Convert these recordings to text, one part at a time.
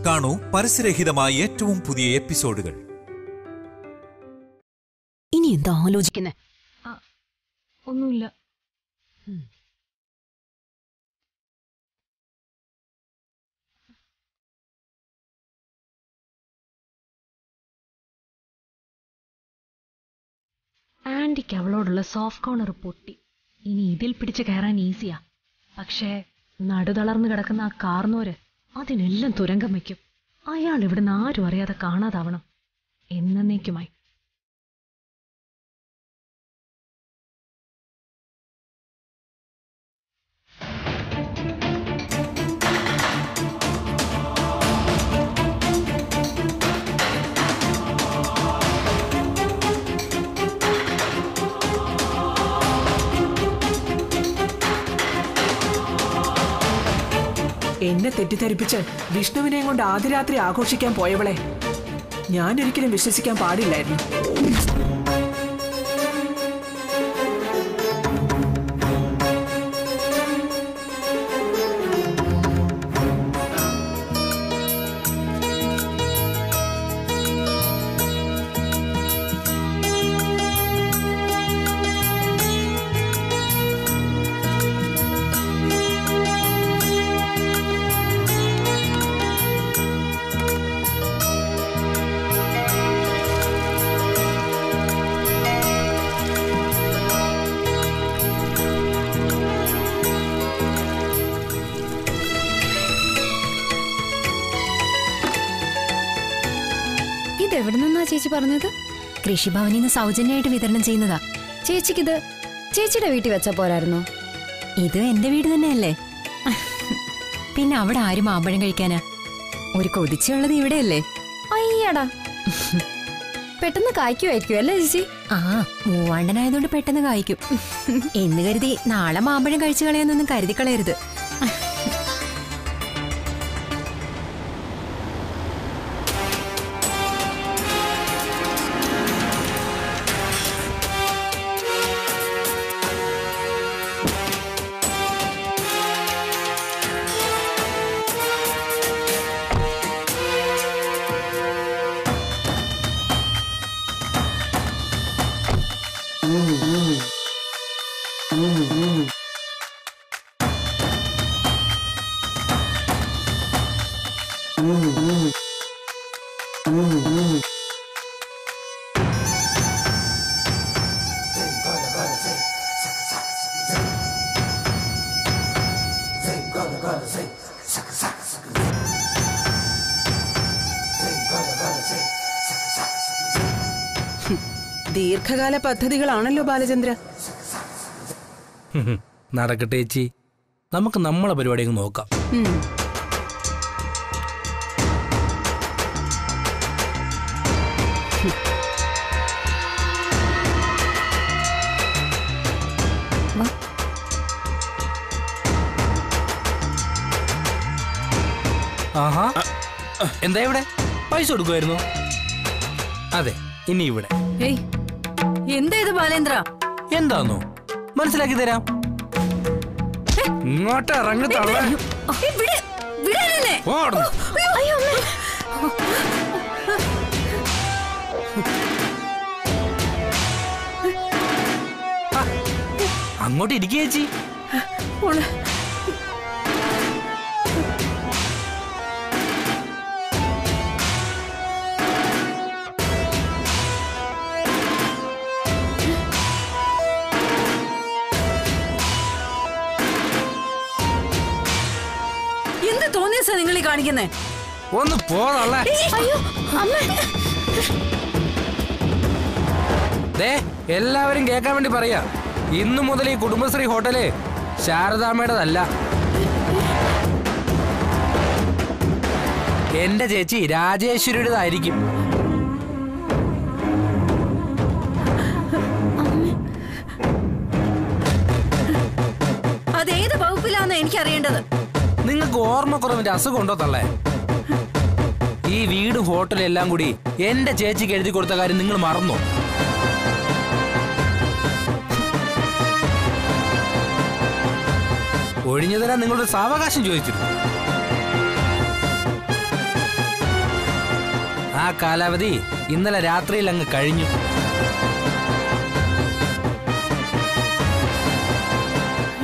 കാണൂ പരസ്യരഹിതമായ ഏറ്റവും പുതിയ എപ്പിസോഡുകൾ. ഇനി എന്താ ആലോചിക്കുന്നേ? ഒന്നുമില്ല. ആന്റിക്ക് അവളോടുള്ള സോഫ്റ്റ് കോർണർ പൊട്ടി. ഇനി ഇതിൽ പിടിച്ച് കയറാൻ ഈസിയാ. പക്ഷേ നടുതളർന്നു കിടക്കുന്ന ആ കാർന്നോര് അതിനെല്ലാം തുരങ്കം വയ്ക്കും. അയാൾ ഇവിടുന്ന് ആരും അറിയാതെ കാണാതാവണം എന്നേക്കുമായി. എന്നെ തെറ്റിദ്ധരിപ്പിച്ച് വിഷ്ണുവിനെയും കൊണ്ട് ആദ്യ രാത്രി ആഘോഷിക്കാൻ പോയവളെ ഞാനൊരിക്കലും വിശ്വസിക്കാൻ പാടില്ലായിരുന്നു. എവിടെ നിന്നാ ചേച്ചി പറഞ്ഞത്? കൃഷിഭവനിൽ നിന്ന് സൗജന്യമായിട്ട് വിതരണം ചെയ്യുന്നതാ. ചേച്ചിക്കിത് ചേച്ചിയുടെ വീട്ടിൽ വെച്ചാ പോരായിരുന്നോ? ഇത് എന്റെ വീട് തന്നെയല്ലേ. പിന്നെ അവിടെ ആരും മാമ്പഴം കഴിക്കാനാ? ഒരു കൊതിച്ചുള്ളത് ഇവിടെയല്ലേ. അയ്യടാ, പെട്ടെന്ന് കായ്ക്കുമായിരിക്കും അല്ലേ ചേച്ചി? ആ, മൂവാണ്ടനായതുകൊണ്ട് പെട്ടെന്ന് കായ്ക്കും എന്ന് കരുതി നാളെ മാമ്പഴം കഴിച്ചു കളയാന്നൊന്നും കരുതി കളയരുത്. ദീർഘകാല പദ്ധതികളാണല്ലോ ബാലചന്ദ്ര. നടക്കട്ടെ ചേച്ചി, നമുക്ക് നമ്മളെ പരിപാടി നോക്കാം. ആഹാ, എന്താ ഇവിടെ പൈസ കൊടുക്കുമായിരുന്നു? അതെ, ഇനി ഇവിടെ. എന്താ ഇത് ബാലേന്ദ്ര? എന്താന്നോ മനസ്സിലാക്കി തരാം. ഇങ്ങോട്ട് ഇറങ്ങി തള്ള. അങ്ങോട്ട് ഇരിക്കുക ചേച്ചി. നിങ്ങൾ കാണിക്കുന്നേ ഒന്ന് പോള. എല്ലാവരും കേൾക്കാൻ വേണ്ടി പറയാ, ഇന്നു മുതൽ ഈ കുടുംബശ്രീ ഹോട്ടല് ശാരദാമ്മയുടേതല്ല. എന്റെ ചേച്ചി രാജേശ്വരിയുടേതായിരിക്കും. അതേത് വകുപ്പിലാന്ന് എനിക്കറിയേണ്ടത്. നിങ്ങൾക്ക് ഓർമ്മക്കുറവിന്റെ അസുഖം ഉണ്ടോ തള്ളേ? ഈ വീട് ഹോട്ടൽ എല്ലാം കൂടി എന്റെ ചേച്ചിക്ക് എഴുതി കൊടുത്ത കാര്യം നിങ്ങൾ മറന്നോ? ഒഴിഞ്ഞു തരാൻ നിങ്ങളുടെ സാവകാശം ചോദിച്ചിരുന്നു. ആ കാലാവധി ഇന്നലെ രാത്രിയിൽ അങ്ങ് കഴിഞ്ഞു.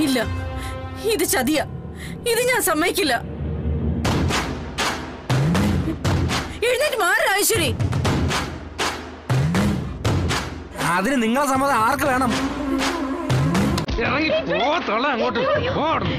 ഇല്ല, ഇത് ചതിയ. ഇത് ഞാൻ സമ്മതിക്കില്ല. എഴുന്നേറ്റ് മാറ് ഐശ്വരി. അതിന് നിങ്ങളെ സമ്മതം ആർക്ക് വേണം? ഇറങ്ങി പോത്തുള്ള അങ്ങോട്ട് പോടുന്നു.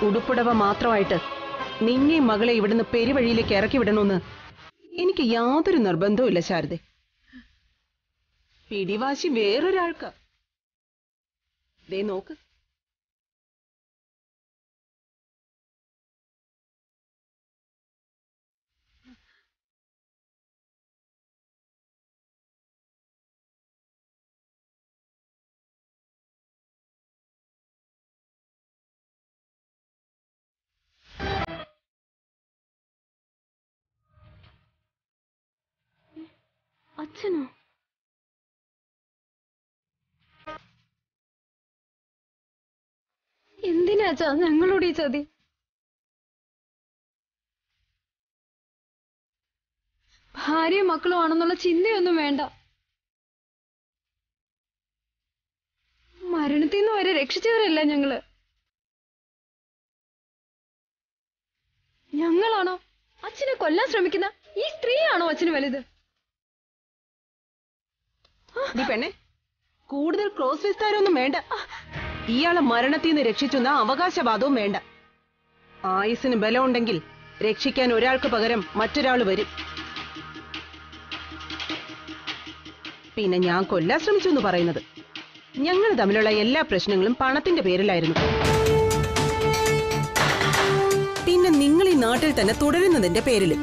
ഉടുപ്പുടവ മാത്രമായിട്ട് നിന്നെയും മകളെ ഇവിടുന്ന് പെരുവഴിയിലേക്ക് ഇറക്കി വിടണമെന്ന് എനിക്ക് യാതൊരു നിർബന്ധവും ഇല്ല ശാരദ. പിടിവാശി വേറൊരാൾക്കാ. ദേ നോക്ക്. അച്ഛനോ? എന്തിനാച്ചാ ഞങ്ങളോട് ഈ ചതി? ഭാര്യയും മക്കളും ആണെന്നുള്ള ചിന്തയൊന്നും വേണ്ട. മരണത്തിൽ നിന്ന് വരെ രക്ഷിച്ചവരല്ല ഞങ്ങള്. ഞങ്ങളാണോ അച്ഛനെ കൊല്ലാൻ ശ്രമിക്കുന്ന ഈ സ്ത്രീയാണോ അച്ഛന് വലുത്? പെണ്ണെ, കൂടുതൽ ക്രോസ് വിസ്താരമൊന്നും വേണ്ട. ഇയാളെ മരണത്തിൽ നിന്ന് രക്ഷിച്ചുന്ന അവകാശവാദവും വേണ്ട. ആയുസിന് ബലമുണ്ടെങ്കിൽ രക്ഷിക്കാൻ ഒരാൾക്ക് പകരം മറ്റൊരാൾ വരും. പിന്നെ ഞാൻ കൊല്ലാൻ ശ്രമിച്ചു എന്ന് പറയുന്നത് ഞങ്ങൾ തമ്മിലുള്ള എല്ലാ പ്രശ്നങ്ങളും പണത്തിന്റെ പേരിലായിരുന്നു. പിന്നെ നിങ്ങൾ ഈ നാട്ടിൽ തന്നെ തുടരുന്നതിന്റെ പേരിലും.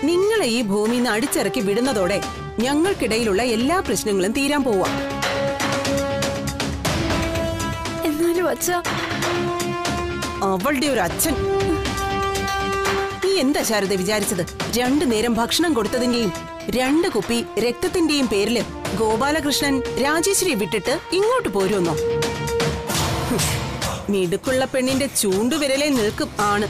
നിങ്ങളെ ഈ ഭൂമിയിൽ നിന്ന് അടിച്ചിറക്കി വിടുന്നതോടെ ഞങ്ങൾക്കിടയിലുള്ള എല്ലാ പ്രശ്നങ്ങളും തീരാൻ പോവാ. എന്നാലും അച്ഛാ, അവളുടെ ഒരു അച്ഛൻ. നീ എന്താ ശാരദ വിചാരിച്ചത്? 2 നേരം ഭക്ഷണം കൊടുത്തതിന്റെയും 2 കുപ്പി രക്തത്തിന്റെയും പേരില് ഗോപാലകൃഷ്ണൻ രാജേശ്വരിയെ വിട്ടിട്ട് ഇങ്ങോട്ട് പോരുമെന്നോ? മിടുക്കുള്ള പെണ്ണിന്റെ ചൂണ്ടുവിരലെ നിൽക്കും ആണ്.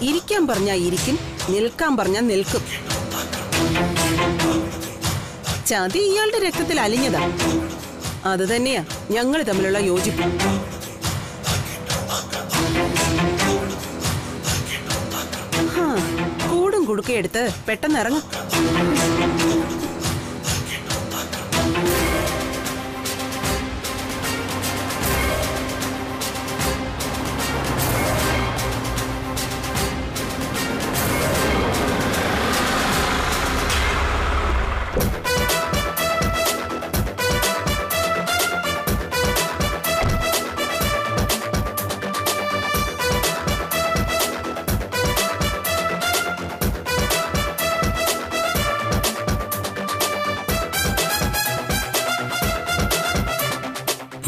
ഇരിക്കാൻ പറഞ്ഞാ ഇരിക്കും, നിൽക്കാൻ പറഞ്ഞാ നിൽക്കും. ചതി ഇയാളുടെ രക്തത്തിൽ അലിഞ്ഞതാ. അത് തന്നെയാ ഞങ്ങൾ തമ്മിലുള്ള യോജിപ്പ്. കൂടും കുടുക്കയെടുത്ത് പെട്ടെന്ന് ഇറങ്ങും.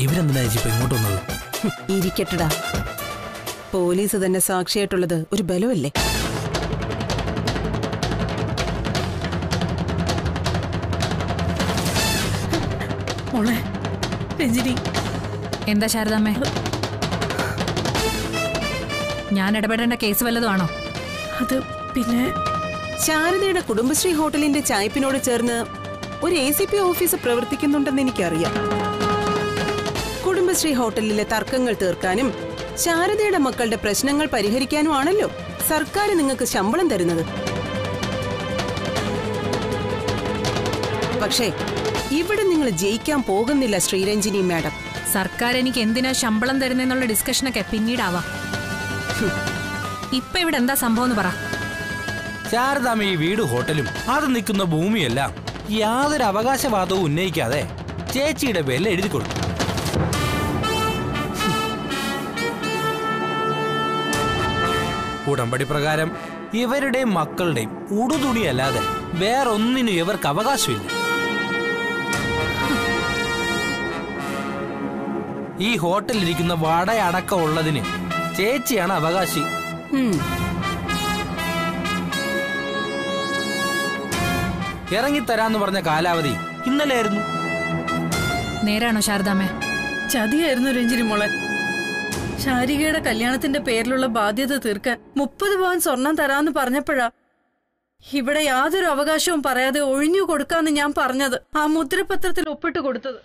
ഇവരെന്തിനാ ചേച്ചി ഇപ്പൊ ഇങ്ങോട്ട് വന്നത്? ഇരിക്കട്ടടാ. പോലീസ് തന്നെ സാക്ഷിയായിട്ടുള്ളത് ഒരു ബലമല്ലേ? മോളെ രഞ്ജിനി. എന്താ ശാരദാമ്മേ? ഞാൻ ഇടപെടേണ്ട കേസ് വല്ലതുമാണോ? അത് പിന്നെ ശാരദയുടെ കുടുംബശ്രീ ഹോട്ടലിന്റെ ചായ്പിനോട് ചേർന്ന് ഒരു ACP ഓഫീസ് പ്രവർത്തിക്കുന്നുണ്ടെന്ന് എനിക്കറിയാം. കുടുംബശ്രീ ഹോട്ടലിലെ തർക്കങ്ങൾ തീർക്കാനും ശാരദയുടെ മക്കളുടെ പ്രശ്നങ്ങൾ പരിഹരിക്കാനും ആണല്ലോ സർക്കാർ നിങ്ങൾക്ക് ശമ്പളം തരുന്നത്. പക്ഷേ ഇവിടെ നിങ്ങൾ ജയിക്കാൻ പോകുന്നില്ല ശ്രീരഞ്ജിനി മാഡം. സർക്കാർ എനിക്ക് എന്തിനാ ശമ്പളം തരുന്നെന്നുള്ള ഡിസ്കഷനൊക്കെ പിന്നീടാവാം. ഇപ്പൊ ഇവിടെ എന്താ സംഭവം എന്ന് പറ. ശാരദാമ്മ ഈ വീട് ഹോട്ടലും അത് നിൽക്കുന്ന ഭൂമിയെല്ലാം യാതൊരു അവകാശവാദവും ഉന്നയിക്കാതെ ചേച്ചിയുടെ പേരിൽ എഴുതി കൊടുത്തു. ഉടമ്പടി പ്രകാരം ഇവരുടെയും മക്കളുടെയും ഉടുതുണിയല്ലാതെ വേറൊന്നിനും ഇവർക്ക് അവകാശമില്ല. ഈ ഹോട്ടലിരിക്കുന്ന വടയടക്കം ഉള്ളതിന് ചേച്ചിയാണ് അവകാശി. ഇറങ്ങിത്തരാന്ന് പറഞ്ഞ കാലാവധി ഇന്നലെ ആയിരുന്നു. നേരാണോ ശാരദാമ്മേ? ചതിയായിരുന്നു രഞ്ജിനി മോളെ. ശാരികയുടെ കല്യാണത്തിന്റെ പേരിലുള്ള ബാധ്യത തീർക്കാൻ 30 പവൻ സ്വർണം തരാന്ന് പറഞ്ഞപ്പോഴാ ഇവിടെ യാതൊരു അവകാശവും പറയാതെ ഒഴിഞ്ഞു കൊടുക്കാന്ന് ഞാൻ പറഞ്ഞത്. ആ മുദ്രപത്രത്തിൽ ഒപ്പിട്ട് കൊടുത്തത്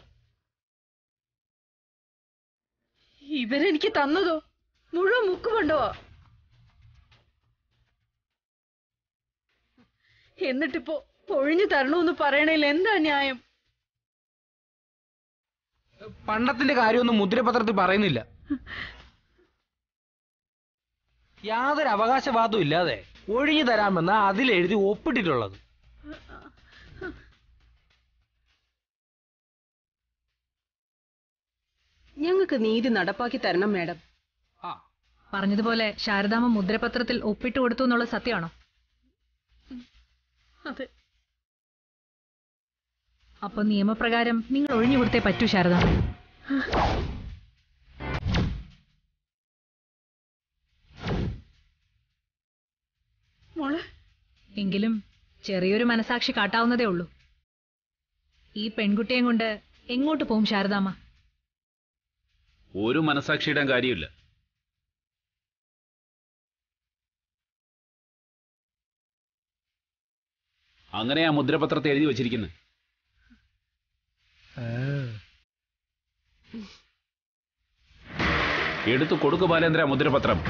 ഇവരെനിക്ക് തന്നതോ മുഴുവൻ മുക്കുകൊണ്ടോ. എന്നിട്ടിപ്പോ ഒഴിഞ്ഞു തരണോന്ന് പറയണേൽ എന്താ ന്യായം? പണ്ടത്തിന്റെ കാര്യമൊന്നും മുദ്രപത്രത്തിൽ പറയുന്നില്ല. യാതൊരു അവകാശവാദവും ഇല്ലാതെ ഒഴിഞ്ഞു തരാമെന്ന അതിലെഴുതി ഒപ്പിട്ടിട്ടുള്ളത്. ഞങ്ങൾക്ക് നീതി നടപ്പാക്കി തരണം മാഡം. പറഞ്ഞതുപോലെ ശാരദാമ്മ മുദ്രപത്രത്തിൽ ഒപ്പിട്ട് കൊടുത്തു എന്നുള്ള സത്യമാണോ? അതെ. അപ്പൊ നിയമപ്രകാരം നിങ്ങൾ ഒഴിഞ്ഞു കൊടുത്തേ പറ്റൂ ശാരദാമ്മ. മോളെ, എങ്കിലും ചെറിയൊരു മനസാക്ഷി കാട്ടാവുന്നതേ ഉള്ളൂ. ഈ പെൺകുട്ടിയെയും കൊണ്ട് എങ്ങോട്ട് പോവും ശാരദാമ്മ? ഒരു മനസാക്ഷിയുടെ കാര്യമില്ല. അങ്ങനെയാ മുദ്രപത്രത്തെ എഴുതി വച്ചിരിക്കുന്നത്. എടുത്തു കൊടുക്കു ബാലേന്ദ്ര മുദ്രപത്രം.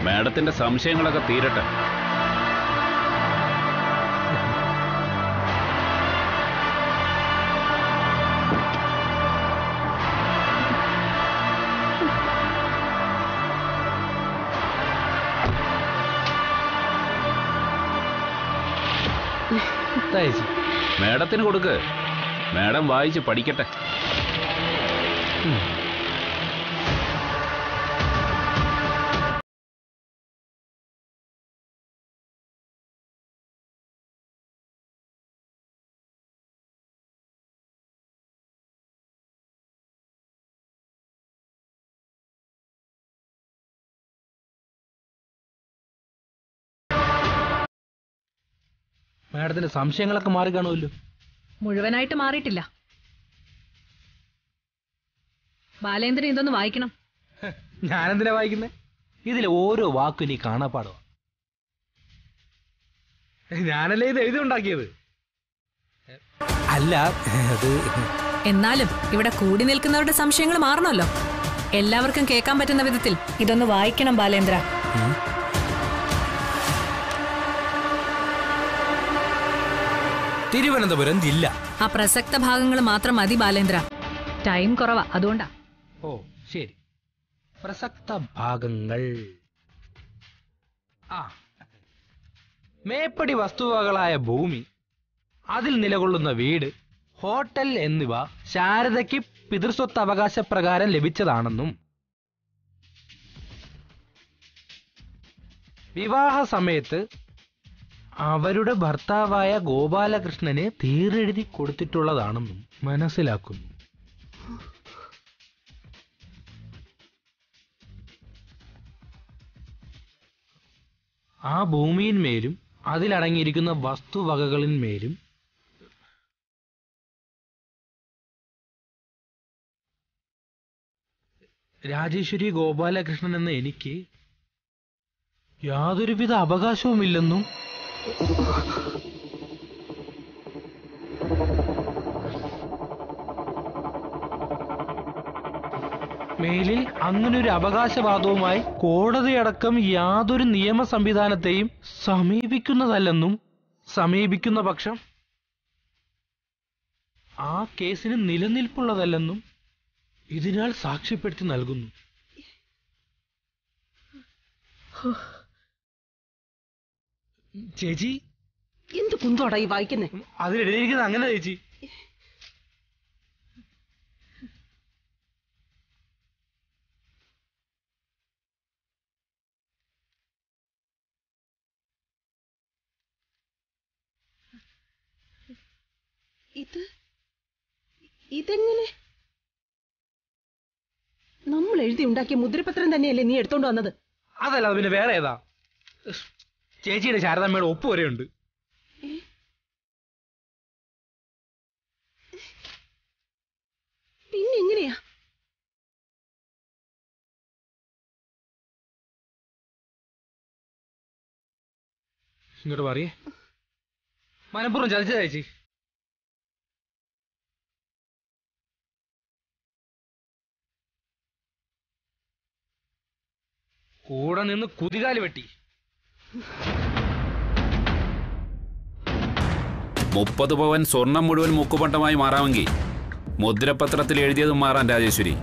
മാഡത്തിന്റെ സംശയങ്ങളൊക്കെ തീരട്ടെ. മാഡത്തിന് കൊടുക്ക്. മാഡം വായിച്ച് പഠിക്കട്ടെ. മാഡത്തിന്റെ സംശയങ്ങളൊക്കെ മാറി കാണുമല്ലോ. മുഴുവനായിട്ട് മാറിയിട്ടില്ല. ബാലേന്ദ്രൻ ഇതൊന്ന് വായിക്കണം. ഞാനെന്തിനാ വായിക്കുന്നേ? ഇതിലെ ഓരോ വാക്കും ഇനി കാണാപ്പാടുവാ. ഞാനല്ലേ ഇത് എഴുതി ഉണ്ടാക്കിയത്. അല്ല, അത് എന്നാലും ഇവിടെ കൂടി നിൽക്കുന്നവരുടെ സംശയങ്ങൾ മാറണമല്ലോ. എല്ലാവർക്കും കേൾക്കാൻ പറ്റുന്ന വിധത്തിൽ ഇതൊന്ന് വായിക്കണം ബാലേന്ദ്ര. തിരുവനന്തപുരം ജില്ല. ആ പ്രസക്ത ഭാഗങ്ങൾ മാത്രം മതി ബാലേന്ദ്ര. ടൈം കുറവാ, അതുകൊണ്ടാ. ഓ ശരി. പ്രസക്ത ഭാഗങ്ങൾ. മേപ്പടി വസ്തുവകളായ ഭൂമി, അതിൽ നിലകൊള്ളുന്ന വീട്, ഹോട്ടൽ എന്നിവ ശാരദയ്ക്ക് പിതൃസ്വത്ത് അവകാശപ്രകാരം ലഭിച്ചതാണെന്നും വിവാഹ സമയത്ത് അവരുടെ ഭർത്താവായ ഗോപാലകൃഷ്ണന് തീരെഴുതി കൊടുത്തിട്ടുള്ളതാണെന്നും മനസ്സിലാക്കുന്നു. ആ ഭൂമിയിന്മേലും അതിലടങ്ങിയിരിക്കുന്ന വസ്തുവകകളിന്മേലും രാജേശ്വരി ഗോപാലകൃഷ്ണൻ എന്ന എനിക്ക് യാതൊരുവിധ അവകാശവുമില്ലെന്നും മേലിൽ അങ്ങനൊരു അവകാശവാദവുമായി കോടതിയടക്കം യാതൊരു നിയമ സംവിധാനത്തെയും സമീപിക്കുന്നതല്ലെന്നും, സമീപിക്കുന്ന പക്ഷം ആ കേസിന് നിലനിൽപ്പുള്ളതല്ലെന്നും ഇതിനാൽ സാക്ഷ്യപ്പെടുത്തി നൽകുന്നു. ചേച്ചി, എന്ത് കുന്തോടാ ഈ വായിക്കുന്നേ? അതിലെഴുതിയിരിക്കുന്നത് അങ്ങനെ ചേച്ചി. ഇതെങ്ങനെ? നമ്മൾ എഴുതി ഉണ്ടാക്കിയ മുദ്രപത്രം തന്നെയല്ലേ നീ എടുത്തോണ്ട് വന്നത്? അതല്ല, പിന്നെ വേറെ ഏതാ? ചേച്ചിയുടെ ശാരദാമ്മയുടെ ഒപ്പ് വരെ ഉണ്ട്. പിന്നെ എങ്ങനെയാ? ഇങ്ങോട്ട് പറയേ. മനഃപൂർവ്വം ചതിച്ചതാ ചേച്ചി. കൂടെ നിന്ന് കുതികാല് വെട്ടി. 30 പവൻ സ്വർണം മുഴുവൻ മുക്കുപണ്ടമായി മാറാമെങ്കിൽ മുദ്രപത്രത്തിൽ എഴുതിയതും മാറാൻ രാജേശ്വരി.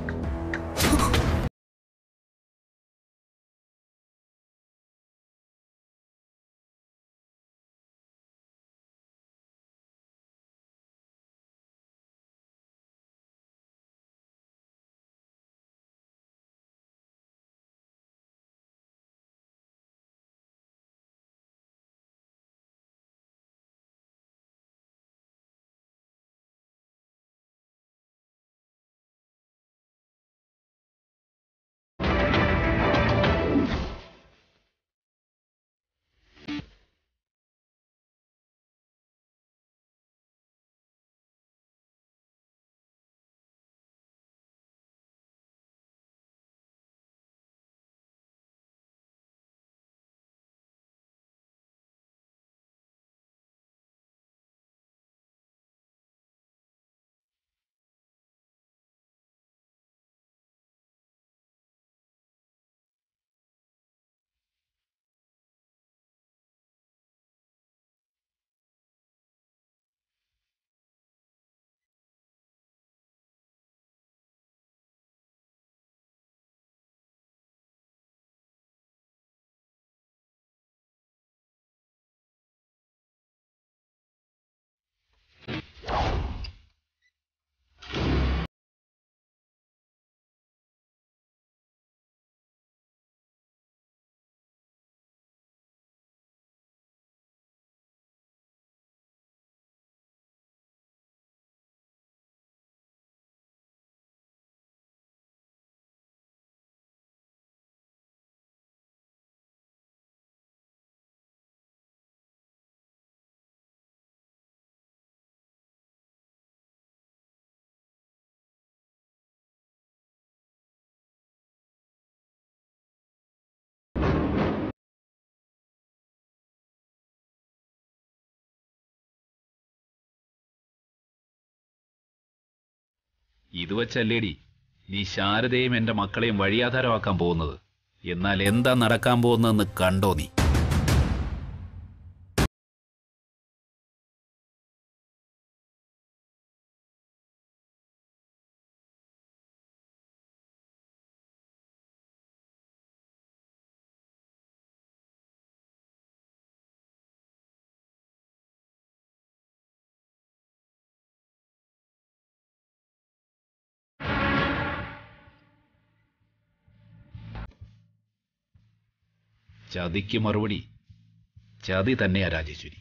ഇത് വച്ചല്ലേടി നീ ശാരദയും എന്റെ മക്കളെയും വഴിയാധാരമാക്കാൻ പോകുന്നത്. എന്നാൽ എന്താ നടക്കാൻ പോകുന്നതെന്ന് കണ്ടോ നീ? ചതിക്ക് മറുപടി ചതി തന്നെയാ രാജേശ്വരി.